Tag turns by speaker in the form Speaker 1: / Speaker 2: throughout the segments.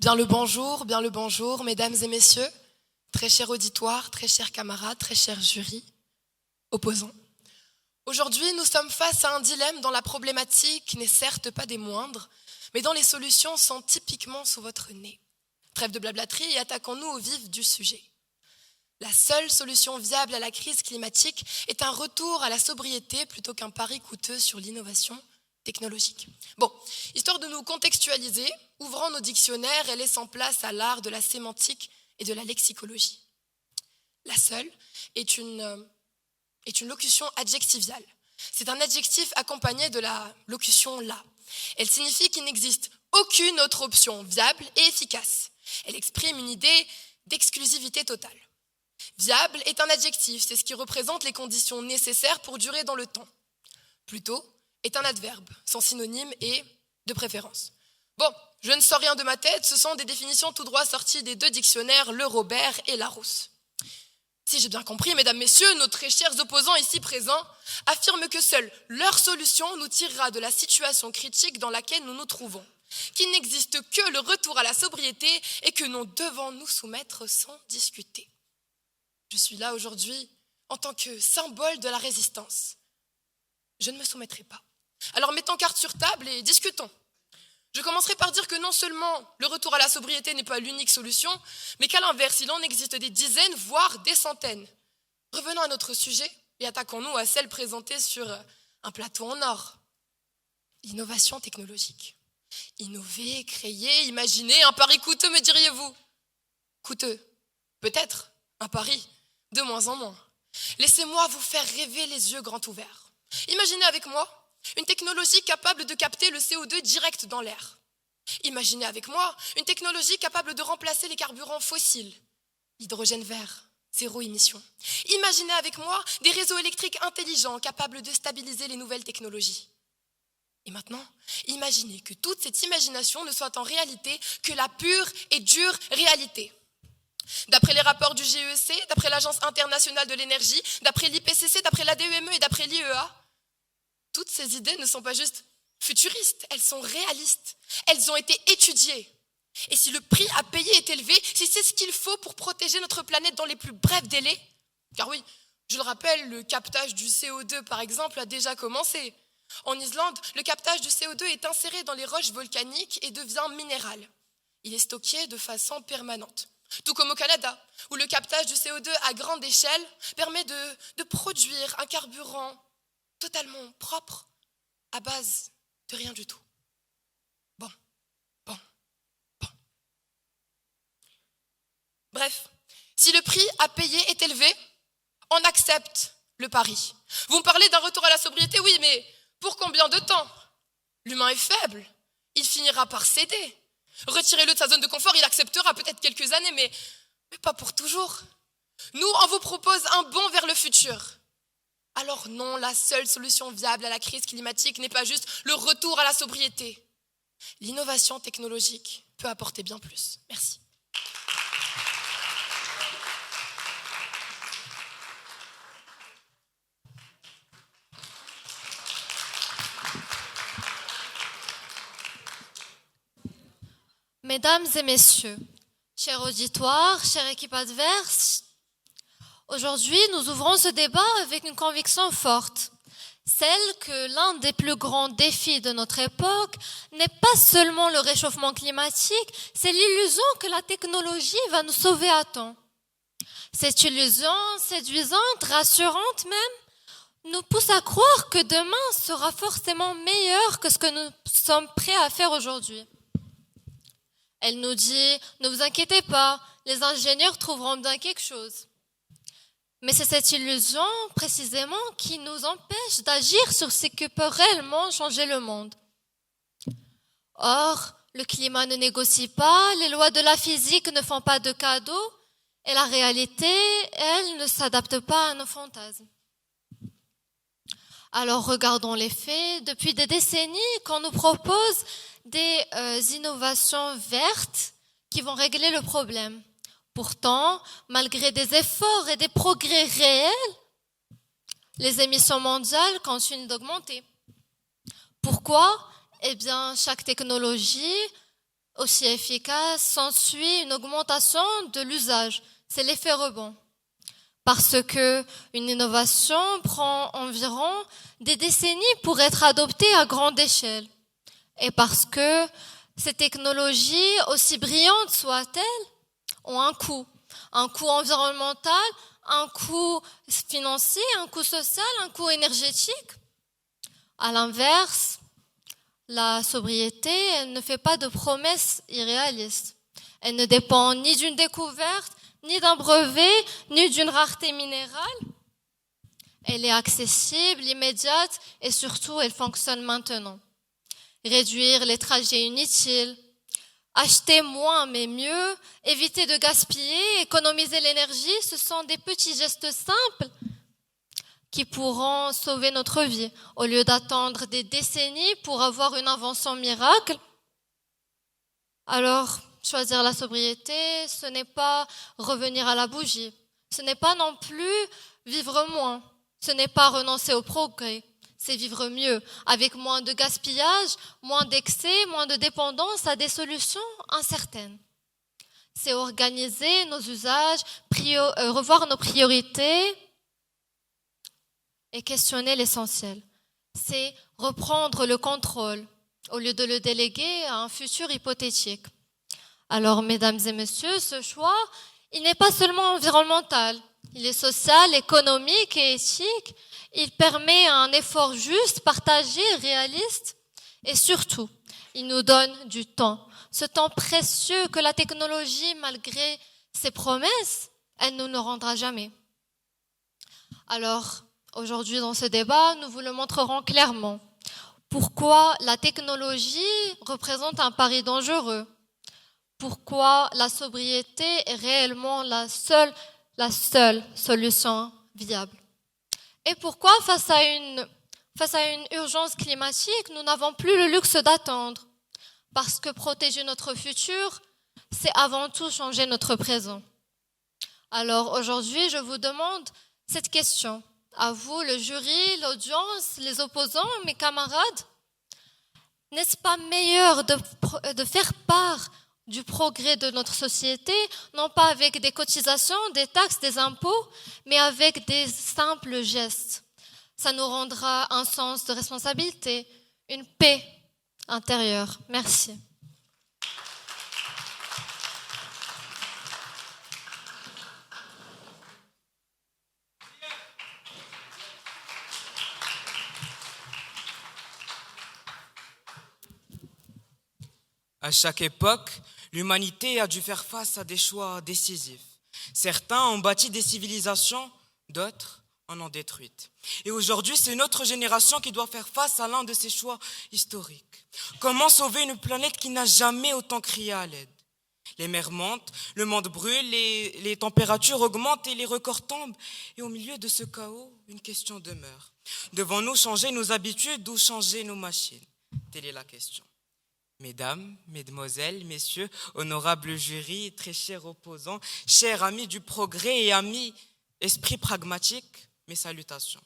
Speaker 1: Bien le bonjour, mesdames et messieurs, très cher auditoire, très chers camarades, très cher jury, opposants. Aujourd'hui, nous sommes face à un dilemme dont la problématique n'est certes pas des moindres, mais dont les solutions sont typiquement sous votre nez. Trêve de blablaterie et attaquons-nous au vif du sujet. La seule solution viable à la crise climatique est un retour à la sobriété plutôt qu'un pari coûteux sur l'innovation technologique. Bon, histoire de nous contextualiser, ouvrons nos dictionnaires et laissant place à l'art de la sémantique et de la lexicologie. La seule est une locution adjectivale. C'est un adjectif accompagné de la locution la. Elle signifie qu'il n'existe aucune autre option viable et efficace. Elle exprime une idée d'exclusivité totale. Viable est un adjectif, c'est ce qui représente les conditions nécessaires pour durer dans le temps. Plutôt est un adverbe, son synonyme est de préférence. Bon, je ne sors rien de ma tête, ce sont des définitions tout droit sorties des deux dictionnaires, le Robert et Larousse. Si j'ai bien compris, mesdames, messieurs, nos très chers opposants ici présents affirment que seule leur solution nous tirera de la situation critique dans laquelle nous nous trouvons, qu'il n'existe que le retour à la sobriété et que nous devons nous soumettre sans discuter. Je suis là aujourd'hui en tant que symbole de la résistance. Je ne me soumettrai pas. Alors mettons carte sur table et discutons. Je commencerai par dire que non seulement le retour à la sobriété n'est pas l'unique solution, mais qu'à l'inverse, il en existe des dizaines, voire des centaines. Revenons à notre sujet et attaquons-nous à celle présentée sur un plateau en or. L'innovation technologique. Innover, créer, imaginer, un pari coûteux, me diriez-vous? Coûteux, peut-être, un pari, de moins en moins. Laissez-moi vous faire rêver les yeux grands ouverts. Imaginez avec moi une technologie capable de capter le CO2 direct dans l'air. Imaginez avec moi une technologie capable de remplacer les carburants fossiles. L'hydrogène vert, zéro émission. Imaginez avec moi des réseaux électriques intelligents capables de stabiliser les nouvelles technologies. Et maintenant, imaginez que toute cette imagination ne soit en réalité que la pure et dure réalité. D'après les rapports du GEC, d'après l'Agence internationale de l'énergie, d'après l'IPCC, d'après l'ADEME et d'après l'IEA, toutes ces idées ne sont pas juste futuristes, elles sont réalistes. Elles ont été étudiées. Et si le prix à payer est élevé, si c'est ce qu'il faut pour protéger notre planète dans les plus brefs délais, car oui, je le rappelle, le captage du CO2 par exemple a déjà commencé. En Islande, le captage du CO2 est inséré dans les roches volcaniques et devient minéral. Il est stocké de façon permanente. Tout comme au Canada, où le captage du CO2 à grande échelle permet de produire un carburant totalement propre à base de rien du tout. Bon. Bref, si le prix à payer est élevé, on accepte le pari. Vous me parlez d'un retour à la sobriété, oui, mais pour combien de temps? L'humain est faible, il finira par céder. Retirez-le de sa zone de confort, il acceptera peut-être quelques années, mais pas pour toujours. Nous, on vous propose un bond vers le futur. Alors non, la seule solution viable à la crise climatique n'est pas juste le retour à la sobriété. L'innovation technologique peut apporter bien plus. Merci.
Speaker 2: Mesdames et messieurs, chers auditoires, chère équipe adverse, aujourd'hui nous ouvrons ce débat avec une conviction forte, celle que l'un des plus grands défis de notre époque n'est pas seulement le réchauffement climatique, c'est l'illusion que la technologie va nous sauver à temps. Cette illusion séduisante, rassurante même, nous pousse à croire que demain sera forcément meilleur que ce que nous sommes prêts à faire aujourd'hui. Elle nous dit, ne vous inquiétez pas, les ingénieurs trouveront bien quelque chose. Mais c'est cette illusion, précisément, qui nous empêche d'agir sur ce qui peut réellement changer le monde. Or, le climat ne négocie pas, les lois de la physique ne font pas de cadeaux, et la réalité, elle, ne s'adapte pas à nos fantasmes. Alors, regardons les faits. Depuis des décennies, qu'on nous propose des innovations vertes qui vont régler le problème. Pourtant, malgré des efforts et des progrès réels, les émissions mondiales continuent d'augmenter. Pourquoi? Eh bien, chaque technologie aussi efficace, s'ensuit une augmentation de l'usage. C'est l'effet rebond. Parce que une innovation prend environ des décennies pour être adoptée à grande échelle. Et parce que ces technologies, aussi brillantes soient-elles, ont un coût environnemental, un coût financier, un coût social, un coût énergétique. À l'inverse, la sobriété, elle ne fait pas de promesses irréalistes. Elle ne dépend ni d'une découverte, ni d'un brevet, ni d'une rareté minérale. Elle est accessible, immédiate et surtout, elle fonctionne maintenant. Réduire les trajets inutiles, acheter moins mais mieux, éviter de gaspiller, économiser l'énergie, ce sont des petits gestes simples qui pourront sauver notre vie. Au lieu d'attendre des décennies pour avoir une invention miracle, alors choisir la sobriété, ce n'est pas revenir à la bougie. Ce n'est pas non plus vivre moins. Ce n'est pas renoncer au progrès. C'est vivre mieux, avec moins de gaspillage, moins d'excès, moins de dépendance à des solutions incertaines. C'est organiser nos usages, revoir nos priorités et questionner l'essentiel. C'est reprendre le contrôle au lieu de le déléguer à un futur hypothétique. Alors, mesdames et messieurs, ce choix, il n'est pas seulement environnemental, il est social, économique et éthique. Il permet un effort juste, partagé, réaliste et surtout, il nous donne du temps. Ce temps précieux que la technologie, malgré ses promesses, elle ne nous rendra jamais. Alors, aujourd'hui dans ce débat, nous vous le montrerons clairement. Pourquoi la technologie représente un pari dangereux? Pourquoi la sobriété est réellement la seule solution viable? Et pourquoi, face à une urgence climatique, nous n'avons plus le luxe d'attendre? Parce que protéger notre futur, c'est avant tout changer notre présent. Alors aujourd'hui, je vous demande cette question. À vous, le jury, l'audience, les opposants, mes camarades, n'est-ce pas meilleur de faire part du progrès de notre société, non pas avec des cotisations, des taxes, des impôts, mais avec des simples gestes? Ça nous rendra un sens de responsabilité, une paix intérieure. Merci.
Speaker 3: À chaque époque, l'humanité a dû faire face à des choix décisifs. Certains ont bâti des civilisations, d'autres en ont détruites. Et aujourd'hui, c'est notre génération qui doit faire face à l'un de ces choix historiques. Comment sauver une planète qui n'a jamais autant crié à l'aide? Les mers montent, le monde brûle, les températures augmentent et les records tombent. Et au milieu de ce chaos, une question demeure. Devons-nous changer nos habitudes ou changer nos machines? Telle est la question. Mesdames, mesdemoiselles, messieurs, honorables jurys, très chers opposants, chers amis du progrès et amis esprit pragmatique, mes salutations.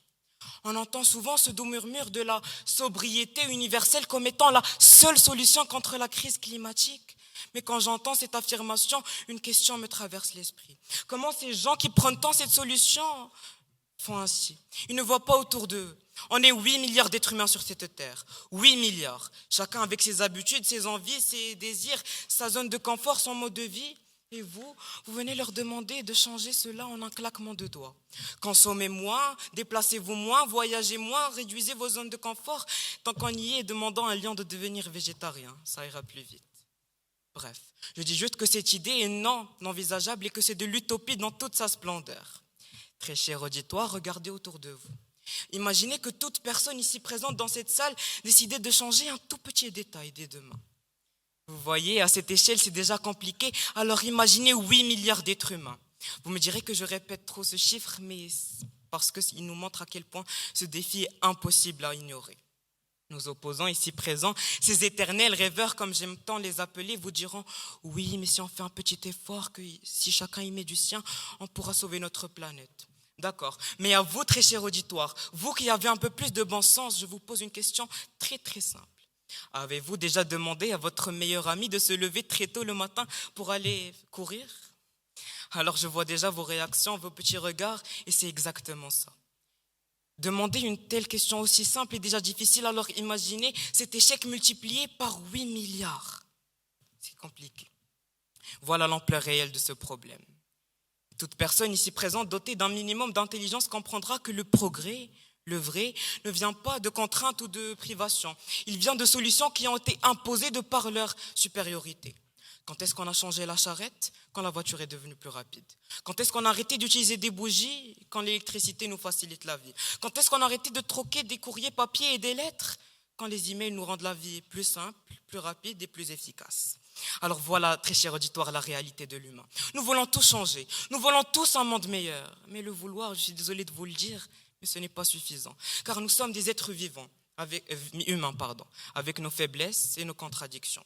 Speaker 3: On entend souvent ce doux murmure de la sobriété universelle comme étant la seule solution contre la crise climatique. Mais quand j'entends cette affirmation, une question me traverse l'esprit. Comment ces gens qui prennent tant cette solution font ainsi? Ils ne voient pas autour d'eux. On est 8 milliards d'êtres humains sur cette terre. 8 milliards. Chacun avec ses habitudes, ses envies, ses désirs, sa zone de confort, son mode de vie. Et vous venez leur demander de changer cela en un claquement de doigts. Consommez moins, déplacez-vous moins, voyagez moins, réduisez vos zones de confort. Tant qu'on y est, demandant à un lion de devenir végétarien, ça ira plus vite. Bref, je dis juste que cette idée est non envisageable et que c'est de l'utopie dans toute sa splendeur. Très cher auditoire, regardez autour de vous. Imaginez que toute personne ici présente dans cette salle décidait de changer un tout petit détail dès demain. Vous voyez, à cette échelle, c'est déjà compliqué. Alors imaginez 8 milliards d'êtres humains. Vous me direz que je répète trop ce chiffre, mais parce qu'il nous montre à quel point ce défi est impossible à ignorer. Nos opposants ici présents, ces éternels rêveurs, comme j'aime tant les appeler, vous diront « Oui, mais si on fait un petit effort, que si chacun y met du sien, on pourra sauver notre planète. » D'accord, mais à vous, très cher auditoire, vous qui avez un peu plus de bon sens, je vous pose une question très très simple. Avez-vous déjà demandé à votre meilleur ami de se lever très tôt le matin pour aller courir? Alors je vois déjà vos réactions, vos petits regards, et c'est exactement ça. Demander une telle question aussi simple est déjà difficile, alors imaginez cet échec multiplié par 8 milliards. C'est compliqué. Voilà l'ampleur réelle de ce problème. Toute personne ici présente dotée d'un minimum d'intelligence comprendra que le progrès, le vrai, ne vient pas de contraintes ou de privations. Il vient de solutions qui ont été imposées de par leur supériorité. Quand est-ce qu'on a changé la charrette? Quand la voiture est devenue plus rapide. Quand est-ce qu'on a arrêté d'utiliser des bougies? Quand l'électricité nous facilite la vie. Quand est-ce qu'on a arrêté de troquer des courriers papier et des lettres? Quand les emails nous rendent la vie plus simple, plus rapide et plus efficace. Alors voilà, très cher auditoire, la réalité de l'humain. Nous voulons tout changer, nous voulons tous un monde meilleur. Mais le vouloir, je suis désolé de vous le dire, mais ce n'est pas suffisant. Car nous sommes des êtres vivants, humains, avec nos faiblesses et nos contradictions.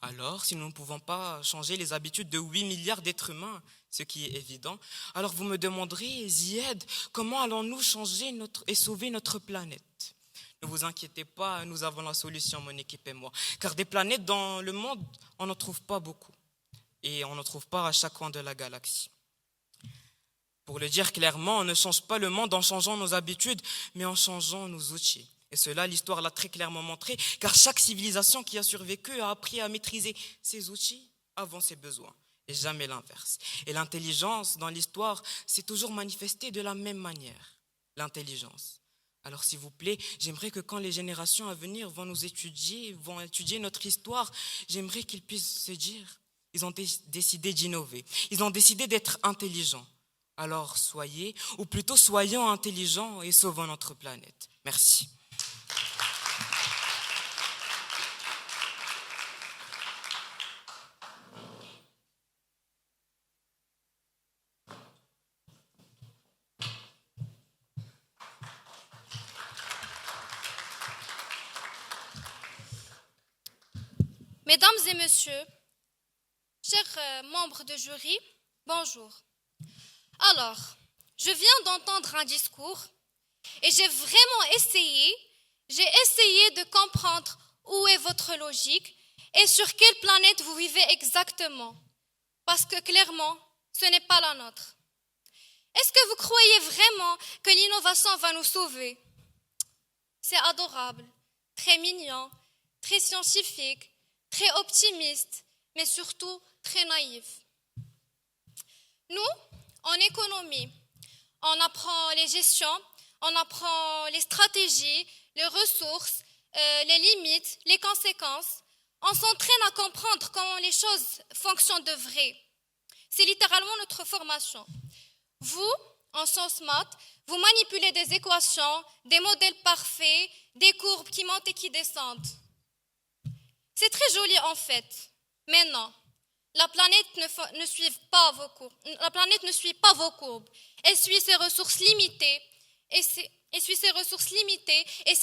Speaker 3: Alors, si nous ne pouvons pas changer les habitudes de 8 milliards d'êtres humains, ce qui est évident, alors vous me demanderez, Zied, comment allons-nous changer et sauver notre planète? Ne vous inquiétez pas, nous avons la solution, mon équipe et moi. Car des planètes dans le monde, on n'en trouve pas beaucoup. Et on n'en trouve pas à chaque coin de la galaxie. Pour le dire clairement, on ne change pas le monde en changeant nos habitudes, mais en changeant nos outils. Et cela, l'histoire l'a très clairement montré, car chaque civilisation qui a survécu a appris à maîtriser ses outils avant ses besoins, et jamais l'inverse. Et l'intelligence, dans l'histoire, s'est toujours manifestée de la même manière, l'intelligence. Alors s'il vous plaît, j'aimerais que quand les générations à venir vont étudier notre histoire, j'aimerais qu'ils puissent se dire, ils ont décidé d'innover, ils ont décidé d'être intelligents. Alors soyez, ou plutôt soyons intelligents et sauvons notre planète. Merci.
Speaker 4: Mesdames et messieurs, chers membres de jury, bonjour. Alors, je viens d'entendre un discours et j'ai essayé de comprendre où est votre logique et sur quelle planète vous vivez exactement. Parce que clairement, ce n'est pas la nôtre. Est-ce que vous croyez vraiment que l'innovation va nous sauver? C'est adorable, très mignon, très scientifique, très optimiste, mais surtout très naïf. Nous, en économie, on apprend les gestions, on apprend les stratégies, les ressources, les limites, les conséquences. On s'entraîne à comprendre comment les choses fonctionnent de vrai. C'est littéralement notre formation. Vous, en sciences maths, vous manipulez des équations, des modèles parfaits, des courbes qui montent et qui descendent. C'est très joli en fait, mais non. La planète ne suit pas vos courbes. Elle suit ses ressources limitées et ses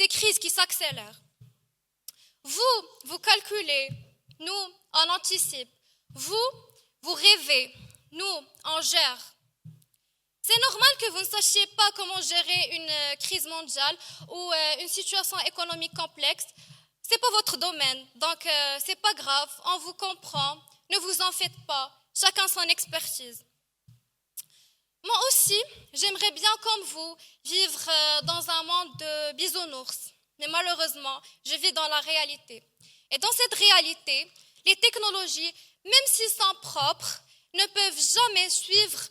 Speaker 4: crises qui s'accélèrent. Vous calculez, nous, on anticipe. Vous rêvez, nous, on gère. C'est normal que vous ne sachiez pas comment gérer une crise mondiale ou une situation économique complexe. C'est pas votre domaine, donc c'est pas grave, on vous comprend. Ne vous en faites pas, chacun son expertise. Moi aussi, j'aimerais bien, comme vous, vivre dans un monde de bisounours. Mais malheureusement, je vis dans la réalité. Et dans cette réalité, les technologies, même s'ils sont propres, ne peuvent jamais suivre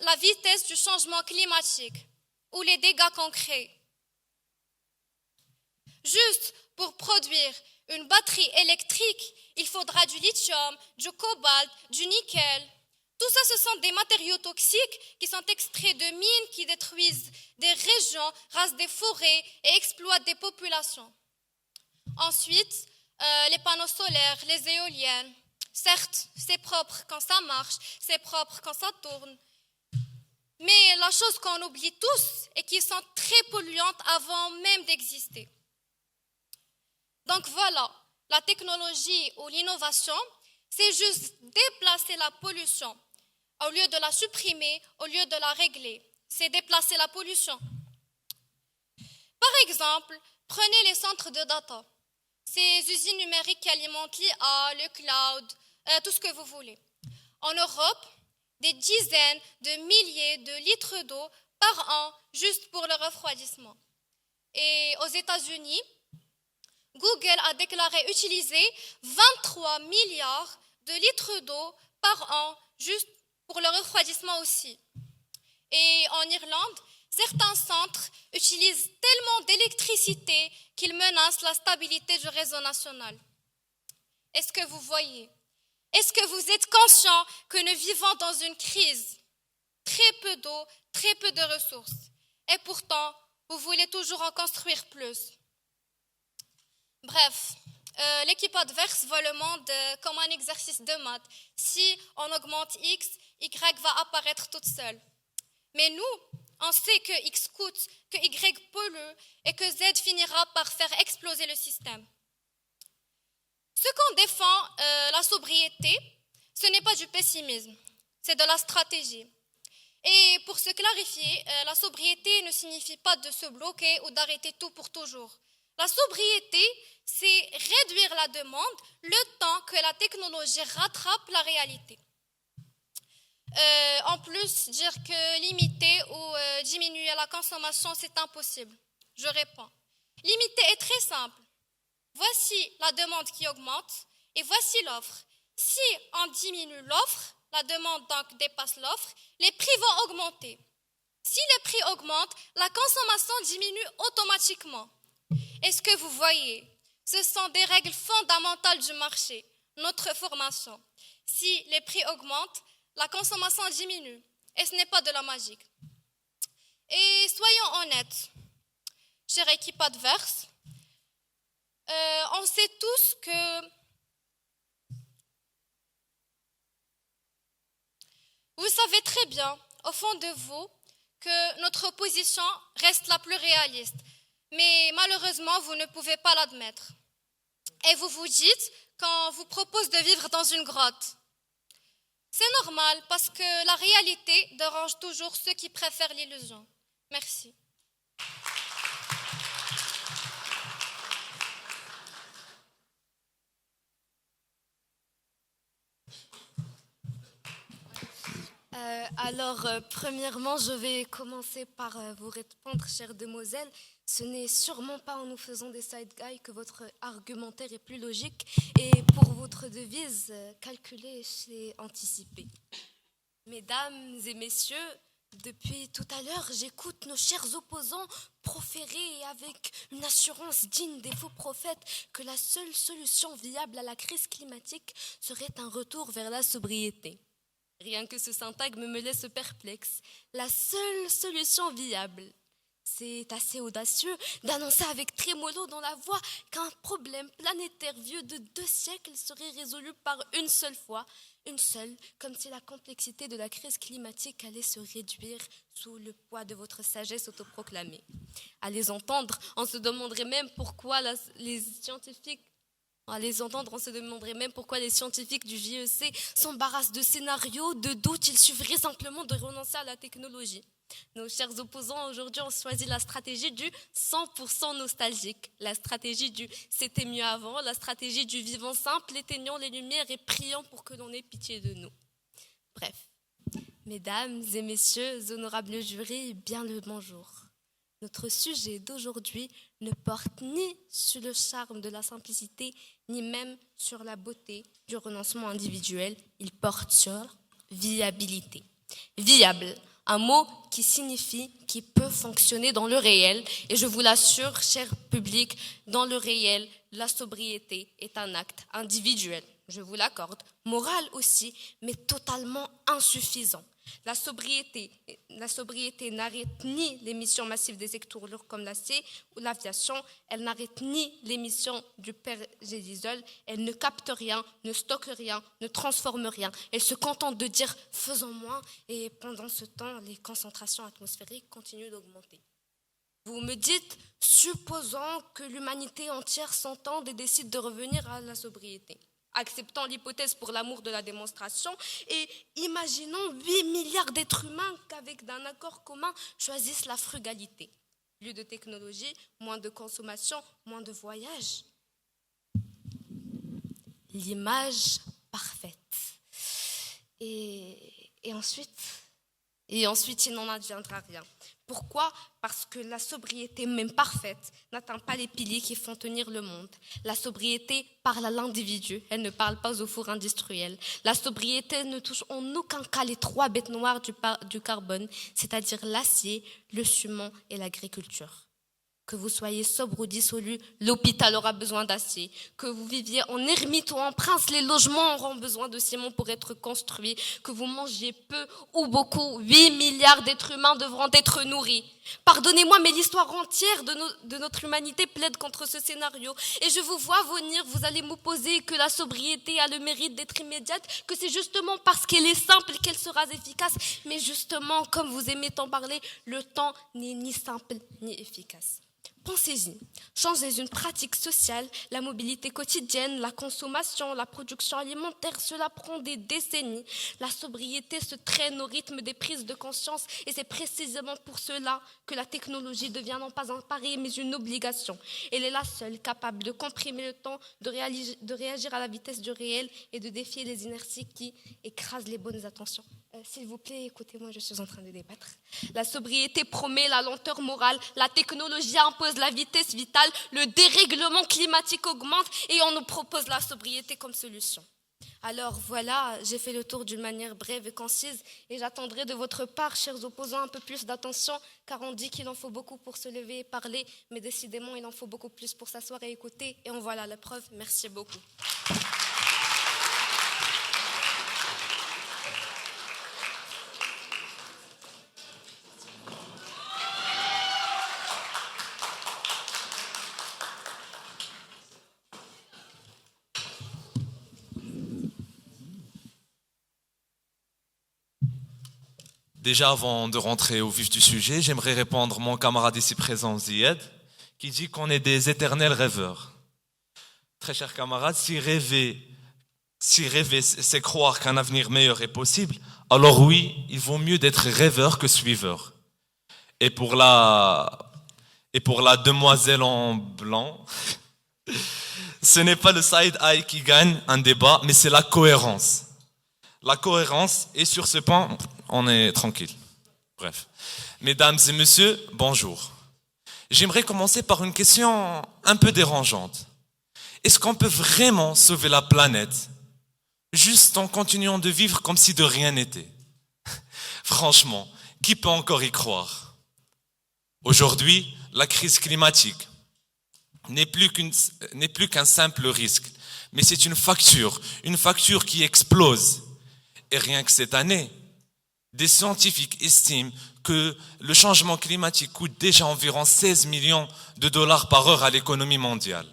Speaker 4: la vitesse du changement climatique ou les dégâts qu'on crée. Juste pour produire une batterie électrique, il faudra du lithium, du cobalt, du nickel. Tout ça, ce sont des matériaux toxiques qui sont extraits de mines qui détruisent des régions, rasent des forêts et exploitent des populations. Ensuite, les panneaux solaires, les éoliennes. Certes, c'est propre quand ça marche, c'est propre quand ça tourne. Mais la chose qu'on oublie tous est qu'ils sont très polluantes avant même d'exister. Donc voilà, la technologie ou l'innovation, c'est juste déplacer la pollution. Au lieu de la supprimer, au lieu de la régler, c'est déplacer la pollution. Par exemple, prenez les centres de data. ces usines numériques qui alimentent l'IA, le cloud, tout ce que vous voulez. En Europe, des dizaines de milliers de litres d'eau par an juste pour le refroidissement. Et aux États-Unis, Google a déclaré utiliser 23 milliards de litres d'eau par an juste pour le refroidissement aussi. Et en Irlande, certains centres utilisent tellement d'électricité qu'ils menacent la stabilité du réseau national. Est-ce que vous voyez? Est-ce que vous êtes conscient que nous vivons dans une crise? Très peu d'eau, très peu de ressources. Et pourtant, vous voulez toujours en construire plus. Bref, l'équipe adverse voit le monde comme un exercice de maths. Si on augmente X, Y va apparaître toute seule. Mais nous, on sait que X coûte, que Y pollue et que Z finira par faire exploser le système. Ce qu'on défend, la sobriété, ce n'est pas du pessimisme, c'est de la stratégie. Et pour se clarifier, la sobriété ne signifie pas de se bloquer ou d'arrêter tout pour toujours. La sobriété, c'est réduire la demande le temps que la technologie rattrape la réalité. En plus, dire que limiter ou diminuer la consommation, c'est impossible. Je réponds. Limiter est très simple. Voici la demande qui augmente et voici l'offre. Si on diminue l'offre, la demande donc dépasse l'offre, les prix vont augmenter. Si les prix augmentent, la consommation diminue automatiquement. Est-ce que vous voyez? Ce sont des règles fondamentales du marché, notre formation. Si les prix augmentent, la consommation diminue. Et ce n'est pas de la magie. Et soyons honnêtes, chère équipe adverse, on sait tous que vous savez très bien, au fond de vous, que notre position reste la plus réaliste. Mais malheureusement, vous ne pouvez pas l'admettre. Et vous vous dites qu'on vous propose de vivre dans une grotte. C'est normal parce que la réalité dérange toujours ceux qui préfèrent l'illusion. Merci.
Speaker 5: Premièrement, je vais commencer par vous répondre, chère demoiselle. Ce n'est sûrement pas en nous faisant des side guys que votre argumentaire est plus logique. Et pour votre devise, calculer, c'est anticiper. Mesdames et messieurs, depuis tout à l'heure, j'écoute nos chers opposants proférer avec une assurance digne des faux prophètes que la seule solution viable à la crise climatique serait un retour vers la sobriété. Rien que ce syntagme me laisse perplexe. La seule solution viable. C'est assez audacieux d'annoncer avec trémolo dans la voix qu'un problème planétaire vieux de 2 siècles serait résolu par une seule fois, une seule, comme si la complexité de la crise climatique allait se réduire sous le poids de votre sagesse autoproclamée. À les entendre, on se demanderait même pourquoi les scientifiques du JEC s'embarrassent de scénarios, de doutes. Il suffirait simplement de renoncer à la technologie. Nos chers opposants aujourd'hui ont choisi la stratégie du 100% nostalgique, la stratégie du c'était mieux avant, la stratégie du vivant simple, éteignons les lumières et prions pour que l'on ait pitié de nous. Bref, mesdames et messieurs, honorables jurys, bien le bonjour. Notre sujet d'aujourd'hui ne porte ni sur le charme de la simplicité, ni même sur la beauté du renoncement individuel. Il porte sur viabilité. Viable, un mot qui signifie qui peut fonctionner dans le réel. Et je vous l'assure, cher public, dans le réel, la sobriété est un acte individuel. Je vous l'accorde, moral aussi, mais totalement insuffisant. La sobriété n'arrête ni l'émission massive des électro lourds comme l'acier ou l'aviation, elle n'arrête ni l'émission du pergélisol, elle ne capte rien, ne stocke rien, ne transforme rien. Elle se contente de dire « faisons moins » et pendant ce temps, les concentrations atmosphériques continuent d'augmenter. Vous me dites, supposons que l'humanité entière s'entende et décide de revenir à la sobriété. Acceptons l'hypothèse pour l'amour de la démonstration et imaginons 8 milliards d'êtres humains qu'avec d'un accord commun choisissent la frugalité. Plus de technologie, moins de consommation, moins de voyages. l'image parfaite. Et ensuite, il n'en adviendra rien. Pourquoi ? Parce que la sobriété, même parfaite, n'atteint pas les piliers qui font tenir le monde. La sobriété parle à l'individu, elle ne parle pas au four industriel. La sobriété ne touche en aucun cas les 3 bêtes noires du carbone, c'est-à-dire l'acier, le ciment et l'agriculture. Que vous soyez sobre ou dissolu, l'hôpital aura besoin d'acier. Que vous viviez en ermite ou en prince, les logements auront besoin de ciment pour être construits. Que vous mangiez peu ou beaucoup, 8 milliards d'êtres humains devront être nourris. Pardonnez-moi, mais l'histoire entière de notre humanité plaide contre ce scénario. Et je vous vois venir, vous allez m'opposer que la sobriété a le mérite d'être immédiate, que c'est justement parce qu'elle est simple qu'elle sera efficace. Mais justement, comme vous aimez tant parler, le temps n'est ni simple ni efficace. Pensez-y, changez une pratique sociale, la mobilité quotidienne, la consommation, la production alimentaire, cela prend des décennies. La sobriété se traîne au rythme des prises de conscience et c'est précisément pour cela que la technologie devient non pas un pari mais une obligation. Elle est la seule capable de comprimer le temps, de réagir à la vitesse du réel et de défier les inerties qui écrasent les bonnes attentions. S'il vous plaît, écoutez-moi, je suis en train de débattre. La sobriété promet la lenteur morale, la technologie impose la vitesse vitale, le dérèglement climatique augmente et on nous propose la sobriété comme solution. Alors voilà, j'ai fait le tour d'une manière brève et concise et j'attendrai de votre part, chers opposants, un peu plus d'attention car on dit qu'il en faut beaucoup pour se lever et parler, mais décidément il en faut beaucoup plus pour s'asseoir et écouter et en voilà la preuve. Merci beaucoup.
Speaker 6: Déjà, avant de rentrer au vif du sujet, j'aimerais répondre à mon camarade ici présent, Zied, qui dit qu'on est des éternels rêveurs. Très cher camarade, si rêver, c'est croire qu'un avenir meilleur est possible, alors oui, il vaut mieux d'être rêveur que suiveur. Et pour la demoiselle en blanc, ce n'est pas le side-eye qui gagne un débat, mais c'est la cohérence. La cohérence, et sur ce point, on est tranquille. Bref. Mesdames et messieurs, bonjour. J'aimerais commencer par une question un peu dérangeante. Est-ce qu'on peut vraiment sauver la planète juste en continuant de vivre comme si de rien n'était ? Franchement, qui peut encore y croire ? Aujourd'hui, la crise climatique n'est plus qu'un simple risque, mais c'est une facture qui explose. Et rien que cette année, des scientifiques estiment que le changement climatique coûte déjà environ 16 millions de dollars par heure à l'économie mondiale.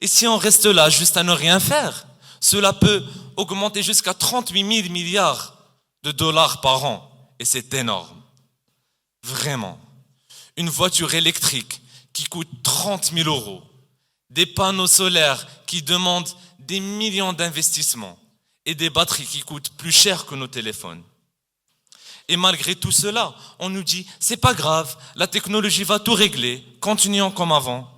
Speaker 6: Et si on reste là juste à ne rien faire, cela peut augmenter jusqu'à 38 000 milliards de dollars par an. Et c'est énorme. Vraiment. Une voiture électrique qui coûte 30 000 €, des panneaux solaires qui demandent des millions d'investissements et des batteries qui coûtent plus cher que nos téléphones. Et malgré tout cela, on nous dit, c'est pas grave, la technologie va tout régler, continuons comme avant.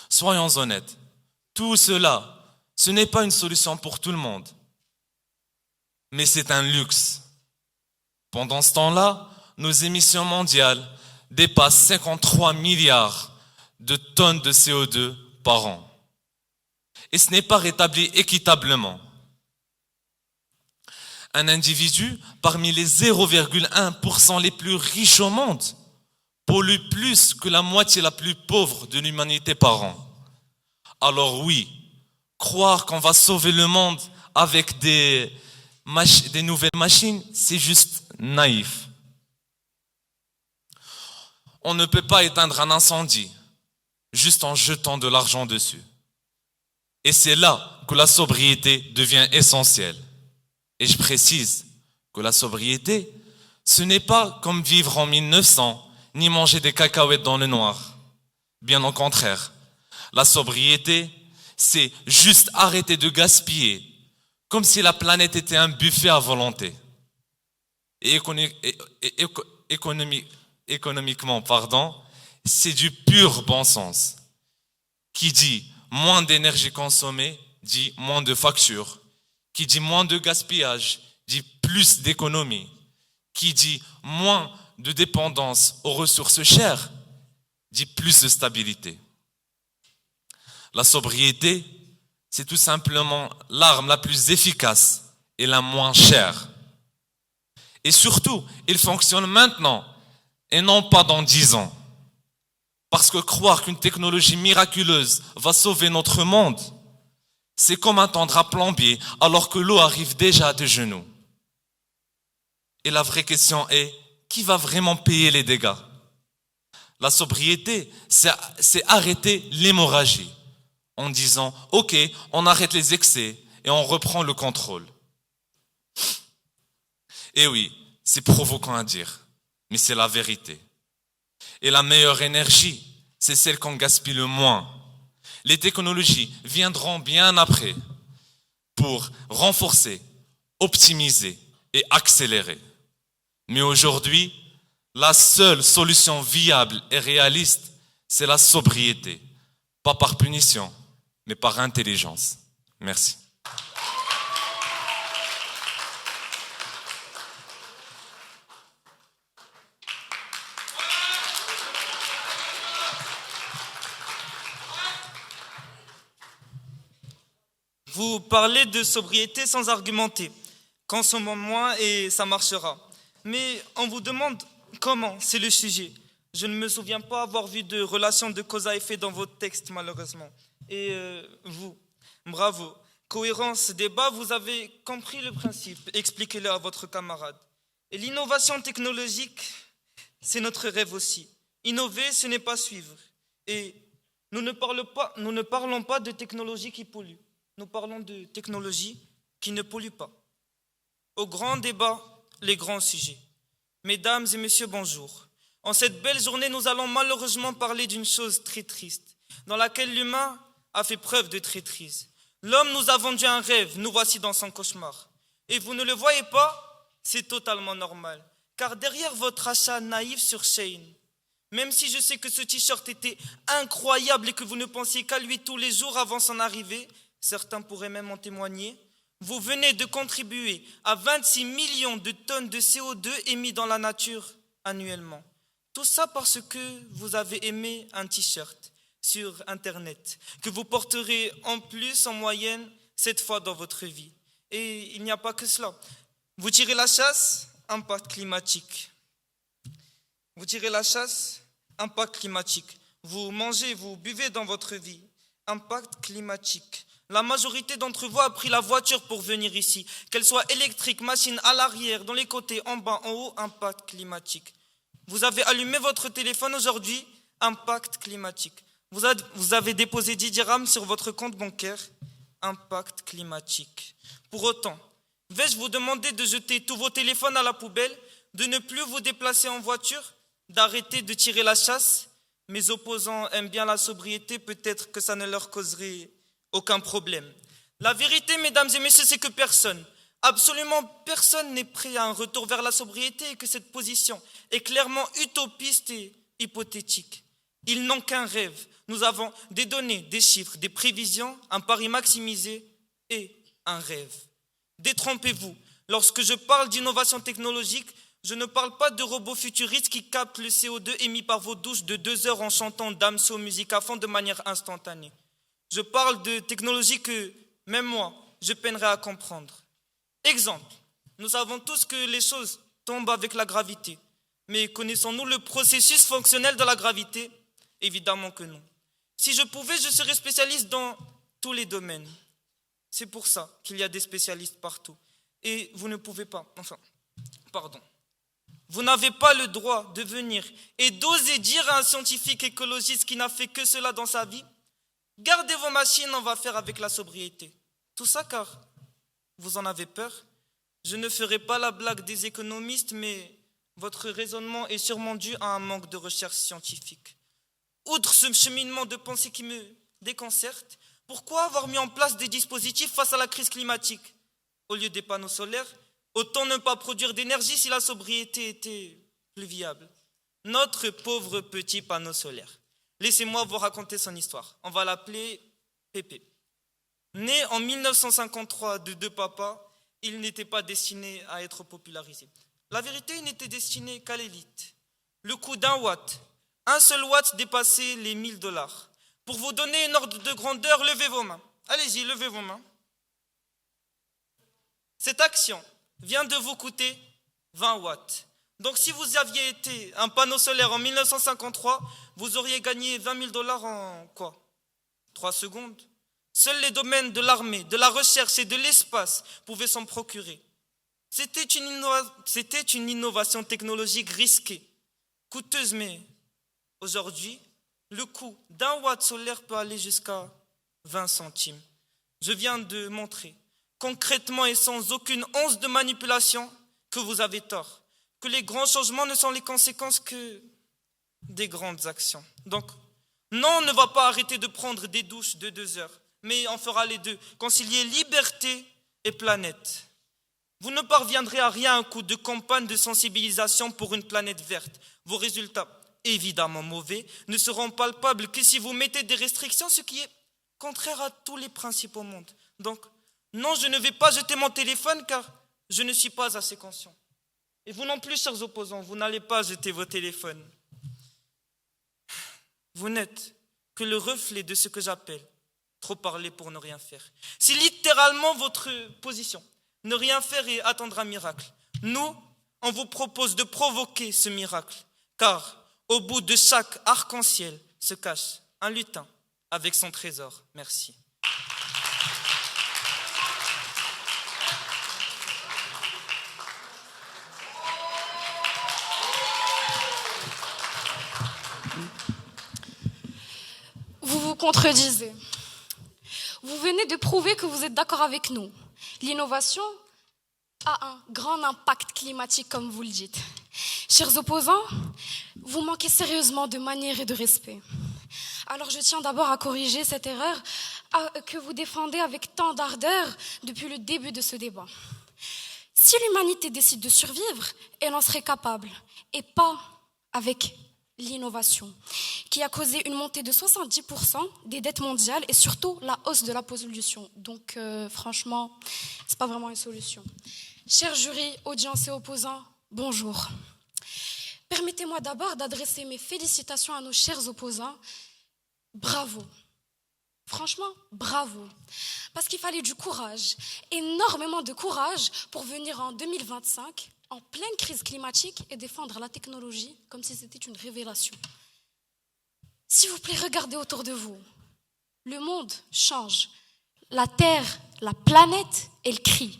Speaker 6: Soyons honnêtes, tout cela, ce n'est pas une solution pour tout le monde, mais c'est un luxe. Pendant ce temps-là, nos émissions mondiales dépassent 53 milliards de tonnes de CO2 par an. Et ce n'est pas rétabli équitablement. Un individu, parmi les 0,1% les plus riches au monde, pollue plus que la moitié la plus pauvre de l'humanité par an. Alors oui, croire qu'on va sauver le monde avec des nouvelles machines, c'est juste naïf. On ne peut pas éteindre un incendie juste en jetant de l'argent dessus. Et c'est là que la sobriété devient essentielle. Et je précise que la sobriété, ce n'est pas comme vivre en 1900, ni manger des cacahuètes dans le noir. Bien au contraire, la sobriété, c'est juste arrêter de gaspiller, comme si la planète était un buffet à volonté. Et économiquement, c'est du pur bon sens, qui dit moins d'énergie consommée dit moins de factures. Qui dit moins de gaspillage dit plus d'économie. Qui dit moins de dépendance aux ressources chères dit plus de stabilité. La sobriété, c'est tout simplement l'arme la plus efficace et la moins chère. Et surtout, il fonctionne maintenant et non pas dans 10 ans. Parce que croire qu'une technologie miraculeuse va sauver notre monde, c'est comme attendre à plombier alors que l'eau arrive déjà à tes genoux. Et la vraie question est, qui va vraiment payer les dégâts? La sobriété, c'est arrêter l'hémorragie en disant, ok, on arrête les excès et on reprend le contrôle. Et oui, c'est provoquant à dire, mais c'est la vérité. Et la meilleure énergie, c'est celle qu'on gaspille le moins. Les technologies viendront bien après pour renforcer, optimiser et accélérer. Mais aujourd'hui, la seule solution viable et réaliste, c'est la sobriété. Pas par punition, mais par intelligence. Merci.
Speaker 7: Vous parlez de sobriété sans argumenter. Consommons moins et ça marchera. Mais on vous demande comment, c'est le sujet. Je ne me souviens pas avoir vu de relation de cause à effet dans votre texte, malheureusement. Et vous, bravo. Cohérence, débat, vous avez compris le principe. Expliquez-le à votre camarade. Et l'innovation technologique, c'est notre rêve aussi. Innover, ce n'est pas suivre. Et nous ne parlons pas de technologie qui pollue. Nous parlons de technologie qui ne pollue pas. Au grand débat, les grands sujets. Mesdames et messieurs, bonjour. En cette belle journée, nous allons malheureusement parler d'une chose très triste, dans laquelle l'humain a fait preuve de traîtrise. L'homme nous a vendu un rêve, nous voici dans son cauchemar. Et vous ne le voyez pas, c'est totalement normal. Car derrière votre achat naïf sur Shein, même si je sais que ce t-shirt était incroyable et que vous ne pensiez qu'à lui tous les jours avant son arrivée, certains pourraient même en témoigner, vous venez de contribuer à 26 millions de tonnes de CO2 émis dans la nature annuellement. Tout ça parce que vous avez aimé un t-shirt sur Internet, que vous porterez en plus en moyenne 7 fois dans votre vie. Et il n'y a pas que cela. Vous tirez la chasse, impact climatique. Vous tirez la chasse, impact climatique. Vous mangez, vous buvez dans votre vie, impact climatique. La majorité d'entre vous a pris la voiture pour venir ici, qu'elle soit électrique, machine à l'arrière, dans les côtés, en bas, en haut, impact climatique. Vous avez allumé votre téléphone aujourd'hui, impact climatique. Vous avez déposé 10 dirhams sur votre compte bancaire, impact climatique. Pour autant, vais-je vous demander de jeter tous vos téléphones à la poubelle, de ne plus vous déplacer en voiture, d'arrêter de tirer la chasse? Mes opposants aiment bien la sobriété, peut-être que ça ne leur causerait aucun problème. La vérité, mesdames et messieurs, c'est que personne, absolument personne n'est prêt à un retour vers la sobriété et que cette position est clairement utopiste et hypothétique. Ils n'ont qu'un rêve. Nous avons des données, des chiffres, des prévisions, un pari maximisé et un rêve. Détrompez-vous. Lorsque je parle d'innovation technologique, je ne parle pas de robots futuristes qui captent le CO2 émis par vos douches de 2 heures en chantant Damso musique à fond de manière instantanée. Je parle de technologie que, même moi, je peinerai à comprendre. Exemple, nous savons tous que les choses tombent avec la gravité. Mais connaissons-nous le processus fonctionnel de la gravité? Évidemment que non. Si je pouvais, je serais spécialiste dans tous les domaines. C'est pour ça qu'il y a des spécialistes partout. Et vous ne pouvez pas, vous n'avez pas le droit de venir et d'oser dire à un scientifique écologiste qui n'a fait que cela dans sa vie, gardez vos machines, on va faire avec la sobriété. Tout ça car vous en avez peur. Je ne ferai pas la blague des économistes, mais votre raisonnement est sûrement dû à un manque de recherche scientifique. Outre ce cheminement de pensée qui me déconcerte, pourquoi avoir mis en place des dispositifs face à la crise climatique? Au lieu des panneaux solaires, autant ne pas produire d'énergie si la sobriété était plus viable. Notre pauvre petit panneau solaire. Laissez-moi vous raconter son histoire. On va l'appeler Pépé. Né en 1953 de deux papas, il n'était pas destiné à être popularisé. La vérité, il n'était destiné qu'à l'élite. Le coût d'un watt, un seul watt dépassait les $1000. Pour vous donner une ordre de grandeur, levez vos mains. Allez-y, levez vos mains. Cette action vient de vous coûter 20 watts. Donc si vous aviez été un panneau solaire en 1953, vous auriez gagné $20 000 en quoi? 3 secondes. Seuls les domaines de l'armée, de la recherche et de l'espace pouvaient s'en procurer. C'était une innovation technologique risquée, coûteuse, mais aujourd'hui, le coût d'un watt solaire peut aller jusqu'à 20 centimes. Je viens de montrer, concrètement et sans aucune once de manipulation, que vous avez tort, que les grands changements ne sont les conséquences que des grandes actions. Donc, non, on ne va pas arrêter de prendre des douches de 2 heures, mais on fera les deux, concilier liberté et planète. Vous ne parviendrez à rien à un coup de campagne de sensibilisation pour une planète verte. Vos résultats, évidemment mauvais, ne seront palpables que si vous mettez des restrictions, ce qui est contraire à tous les principes au monde. Donc, non, je ne vais pas jeter mon téléphone car je ne suis pas assez conscient. Et vous non plus, chers opposants, vous n'allez pas jeter vos téléphones. Vous n'êtes que le reflet de ce que j'appelle trop parler pour ne rien faire. C'est littéralement votre position. Ne rien faire et attendre un miracle. Nous, on vous propose de provoquer ce miracle, car au bout de chaque arc-en-ciel se cache un lutin avec son trésor. Merci.
Speaker 5: Vous vous contredisez. Vous venez de prouver que vous êtes d'accord avec nous. L'innovation a un grand impact climatique, comme vous le dites. Chers opposants, vous manquez sérieusement de manière et de respect. Alors je tiens d'abord à corriger cette erreur que vous défendez avec tant d'ardeur depuis le début de ce débat. Si l'humanité décide de survivre, elle en serait capable, et pas avec l'innovation, qui a causé une montée de 70% des dettes mondiales et surtout la hausse de la pollution. Donc franchement, c'est pas vraiment une solution. Chers jurys, audience et opposants, bonjour. Permettez-moi d'abord d'adresser mes félicitations à nos chers opposants. Bravo. Franchement, bravo. Parce qu'il fallait du courage, énormément de courage pour venir en 2025 en pleine crise climatique et défendre la technologie comme si c'était une révélation. S'il vous plaît, regardez autour de vous. Le monde change. La Terre, la planète, elle crie.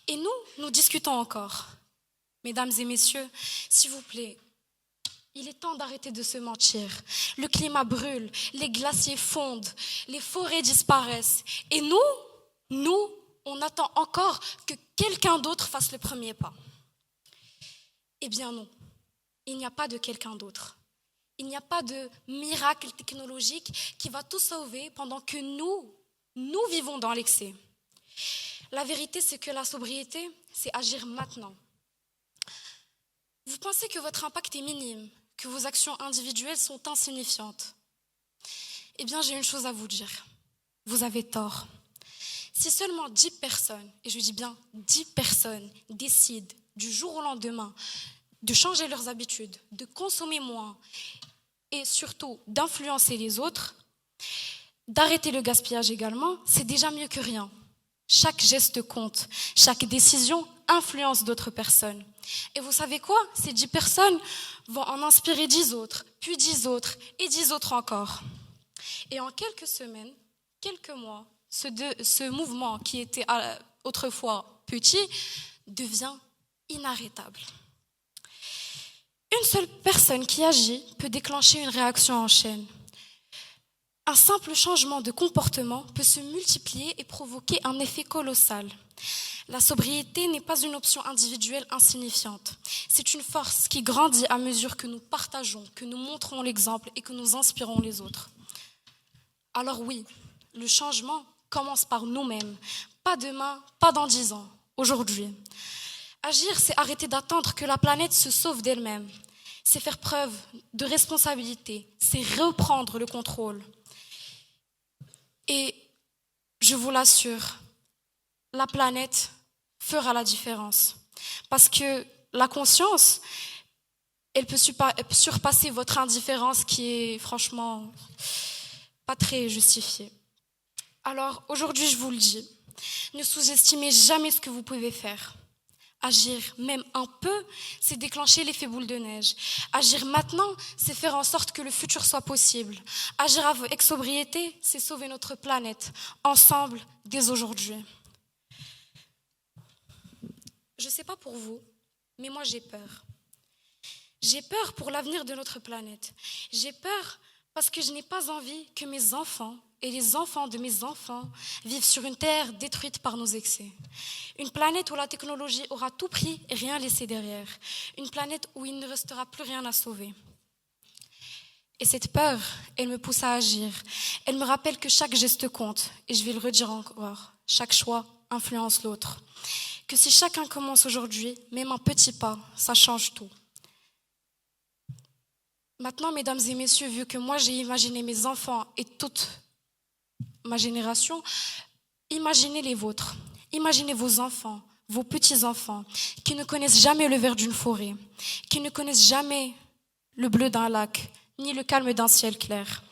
Speaker 5: Et nous discutons encore. Mesdames et messieurs, s'il vous plaît, il est temps d'arrêter de se mentir. Le climat brûle, les glaciers fondent, les forêts disparaissent. Et nous, on attend encore que quelqu'un d'autre fasse le premier pas. Eh bien non, il n'y a pas de quelqu'un d'autre. Il n'y a pas de miracle technologique qui va tout sauver pendant que nous vivons dans l'excès. La vérité, c'est que la sobriété, c'est agir maintenant. Vous pensez que votre impact est minime, que vos actions individuelles sont insignifiantes. Eh bien, j'ai une chose à vous dire. Vous avez tort. Si seulement 10 personnes, et je dis bien 10 personnes, décident du jour au lendemain de changer leurs habitudes, de consommer moins et surtout d'influencer les autres, d'arrêter le gaspillage également, c'est déjà mieux que rien. Chaque geste compte, chaque décision influence d'autres personnes. Et vous savez quoi? Ces 10 personnes vont en inspirer 10 autres, puis 10 autres et 10 autres encore. Et en quelques semaines, quelques mois, ce mouvement qui était autrefois petit devient inarrêtable. Une seule personne qui agit peut déclencher une réaction en chaîne. Un simple changement de comportement peut se multiplier et provoquer un effet colossal. La sobriété n'est pas une option individuelle insignifiante. C'est une force qui grandit à mesure que nous partageons, que nous montrons l'exemple et que nous inspirons les autres. Alors oui, le changement commence par nous-mêmes. Pas demain, pas dans 10 ans, aujourd'hui. Agir, c'est arrêter d'attendre que la planète se sauve d'elle-même. C'est faire preuve de responsabilité. C'est reprendre le contrôle.
Speaker 8: Et je vous l'assure, la planète fera la différence. Parce que la conscience, elle peut surpasser votre indifférence qui est franchement pas très justifiée. Alors aujourd'hui, je vous le dis, ne sous-estimez jamais ce que vous pouvez faire. Agir même un peu, c'est déclencher l'effet boule de neige. Agir maintenant, c'est faire en sorte que le futur soit possible. Agir avec sobriété, c'est sauver notre planète, ensemble, dès aujourd'hui. Je ne sais pas pour vous, mais moi j'ai peur. J'ai peur pour l'avenir de notre planète. J'ai peur parce que je n'ai pas envie que mes enfants et les enfants de mes enfants vivent sur une terre détruite par nos excès. Une planète où la technologie aura tout pris et rien laissé derrière. Une planète où il ne restera plus rien à sauver. Et cette peur, elle me pousse à agir. Elle me rappelle que chaque geste compte. Et je vais le redire encore, chaque choix influence l'autre. Que si chacun commence aujourd'hui, même un petit pas, ça change tout. Maintenant, mesdames et messieurs, vu que moi j'ai imaginé mes enfants et toute ma génération, imaginez les vôtres. Imaginez vos enfants, vos petits-enfants, qui ne connaissent jamais le vert d'une forêt, qui ne connaissent jamais le bleu d'un lac, ni le calme d'un ciel clair.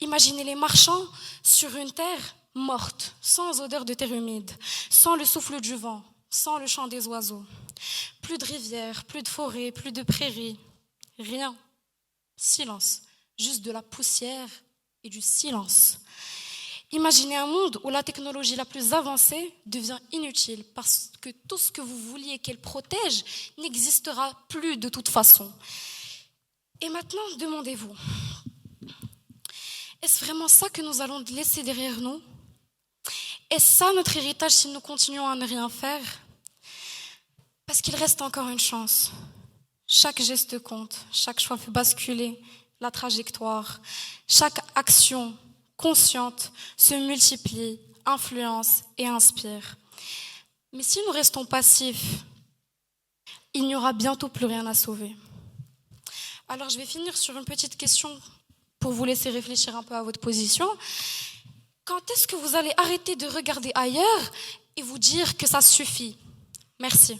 Speaker 8: Imaginez-les marchant sur une terre morte, sans odeur de terre humide, sans le souffle du vent, sans le chant des oiseaux. Plus de rivières, plus de forêts, plus de prairies, rien. Silence, juste de la poussière et du silence. Imaginez un monde où la technologie la plus avancée devient inutile parce que tout ce que vous vouliez qu'elle protège n'existera plus de toute façon. Et maintenant, demandez-vous, est-ce vraiment ça que nous allons laisser derrière nous? Est-ce ça notre héritage si nous continuons à ne rien faire? Parce qu'il reste encore une chance. Chaque geste compte, chaque choix fait basculer la trajectoire. Chaque action consciente se multiplie, influence et inspire. Mais si nous restons passifs, il n'y aura bientôt plus rien à sauver. Alors je vais finir sur une petite question pour vous laisser réfléchir un peu à votre position. Quand est-ce que vous allez arrêter de regarder ailleurs et vous dire que ça suffit? Merci.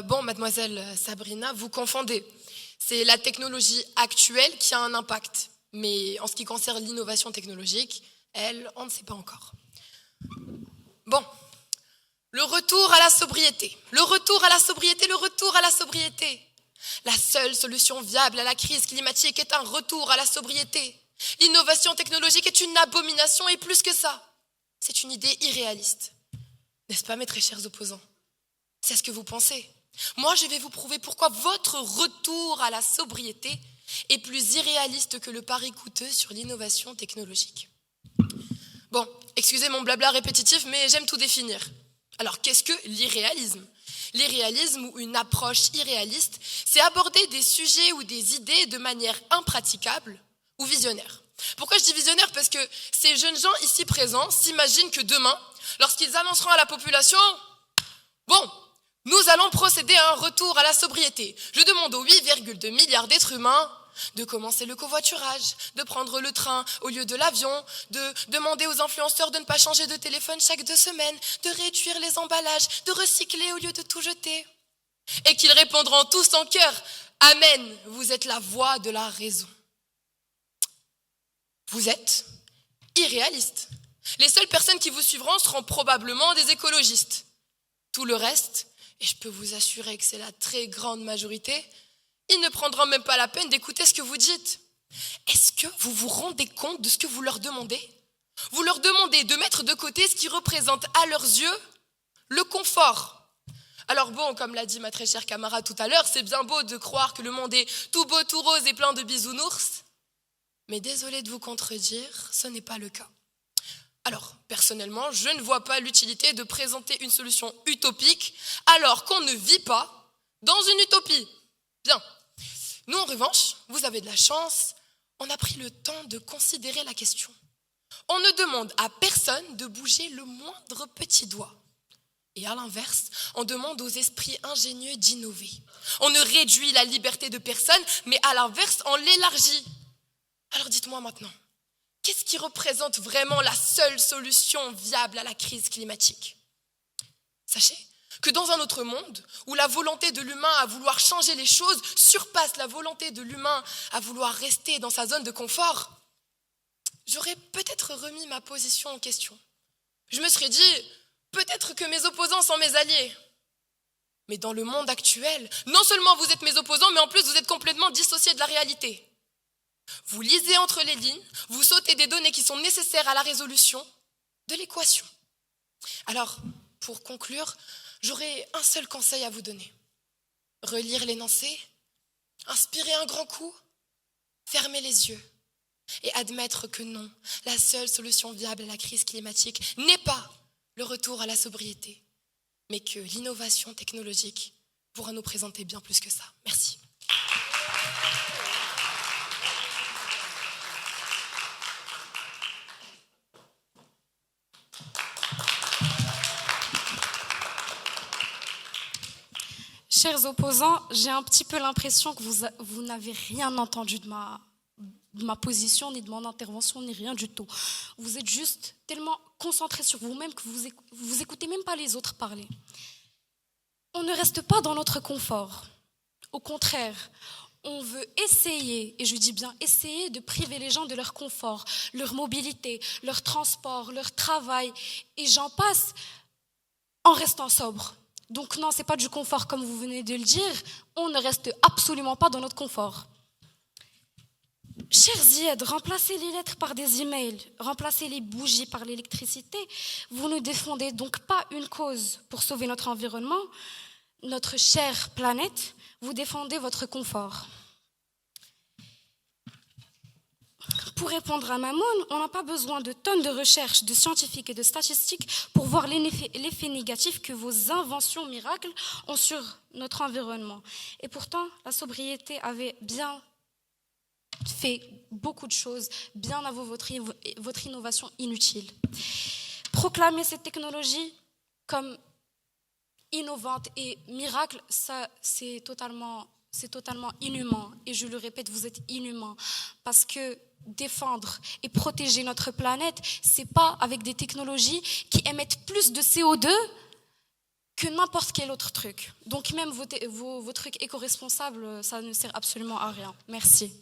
Speaker 1: Bon, mademoiselle Sabrina, vous confondez. C'est la technologie actuelle qui a un impact. Mais en ce qui concerne l'innovation technologique, elle, on ne sait pas encore. Bon, le retour à la sobriété. Le retour à la sobriété, le retour à la sobriété. La seule solution viable à la crise climatique est un retour à la sobriété. L'innovation technologique est une abomination et plus que ça, c'est une idée irréaliste. N'est-ce pas, mes très chers opposants? C'est ce que vous pensez. Moi, je vais vous prouver pourquoi votre retour à la sobriété est plus irréaliste que le pari coûteux sur l'innovation technologique. Bon, excusez mon blabla répétitif, mais j'aime tout définir. Alors, qu'est-ce que l'irréalisme? L'irréalisme ou une approche irréaliste, c'est aborder des sujets ou des idées de manière impraticable ou visionnaire. Pourquoi je dis visionnaire? Parce que ces jeunes gens ici présents s'imaginent que demain, lorsqu'ils annonceront à la population « Bon, nous allons procéder à un retour à la sobriété. Je demande aux 8,2 milliards d'êtres humains de commencer le covoiturage, de prendre le train au lieu de l'avion, de demander aux influenceurs de ne pas changer de téléphone chaque 2 semaines, de réduire les emballages, de recycler au lieu de tout jeter. » Et qu'ils répondront tous en chœur « Amen, vous êtes la voix de la raison. » Vous êtes irréaliste. Les seules personnes qui vous suivront seront probablement des écologistes. Tout le reste, et je peux vous assurer que c'est la très grande majorité, ils ne prendront même pas la peine d'écouter ce que vous dites. Est-ce que vous vous rendez compte de ce que vous leur demandez? Vous leur demandez de mettre de côté ce qui représente à leurs yeux le confort. Alors bon, comme l'a dit ma très chère camarade tout à l'heure, c'est bien beau de croire que le monde est tout beau, tout rose et plein de bisounours. Mais désolé de vous contredire, ce n'est pas le cas. Alors, personnellement, je ne vois pas l'utilité de présenter une solution utopique alors qu'on ne vit pas dans une utopie. Bien. Nous, en revanche, vous avez de la chance, on a pris le temps de considérer la question. On ne demande à personne de bouger le moindre petit doigt. Et à l'inverse, on demande aux esprits ingénieux d'innover. On ne réduit la liberté de personne, mais à l'inverse, on l'élargit. Alors dites-moi maintenant, qu'est-ce qui représente vraiment la seule solution viable à la crise climatique? Sachez que dans un autre monde, où la volonté de l'humain à vouloir changer les choses surpasse la volonté de l'humain à vouloir rester dans sa zone de confort, j'aurais peut-être remis ma position en question. Je me serais dit, peut-être que mes opposants sont mes alliés. Mais dans le monde actuel, non seulement vous êtes mes opposants, mais en plus vous êtes complètement dissociés de la réalité. Vous lisez entre les lignes, vous sautez des données qui sont nécessaires à la résolution de l'équation. Alors, pour conclure, j'aurais un seul conseil à vous donner. Relire l'énoncé, inspirer un grand coup, fermer les yeux et admettre que non, la seule solution viable à la crise climatique n'est pas le retour à la sobriété, mais que l'innovation technologique pourra nous présenter bien plus que ça. Merci.
Speaker 8: Chers opposants, j'ai un petit peu l'impression que vous n'avez rien entendu de ma position, ni de mon intervention, ni rien du tout. Vous êtes juste tellement concentrés sur vous-même que vous écoutez même pas les autres parler. On ne reste pas dans notre confort. Au contraire, on veut essayer, et je dis bien essayer, de priver les gens de leur confort, leur mobilité, leur transport, leur travail, et j'en passe, en restant sobre. Donc non, ce n'est pas du confort comme vous venez de le dire, on ne reste absolument pas dans notre confort. Chers Zied, remplacez les lettres par des emails, remplacez les bougies par l'électricité. Vous ne défendez donc pas une cause pour sauver notre environnement, notre chère planète, vous défendez votre confort. Pour répondre à Mamoun, on n'a pas besoin de tonnes de recherches, de scientifiques et de statistiques pour voir l'effet négatif que vos inventions miracles ont sur notre environnement. Et pourtant, la sobriété avait bien fait beaucoup de choses, bien avant votre innovation inutile. Proclamer cette technologie comme innovante et miracle, ça, c'est totalement inhumain. Et je le répète, vous êtes inhumain. Parce que défendre et protéger notre planète, c'est pas avec des technologies qui émettent plus de CO2 que n'importe quel autre truc. Donc même vos trucs éco-responsables, ça ne sert absolument à rien. Merci.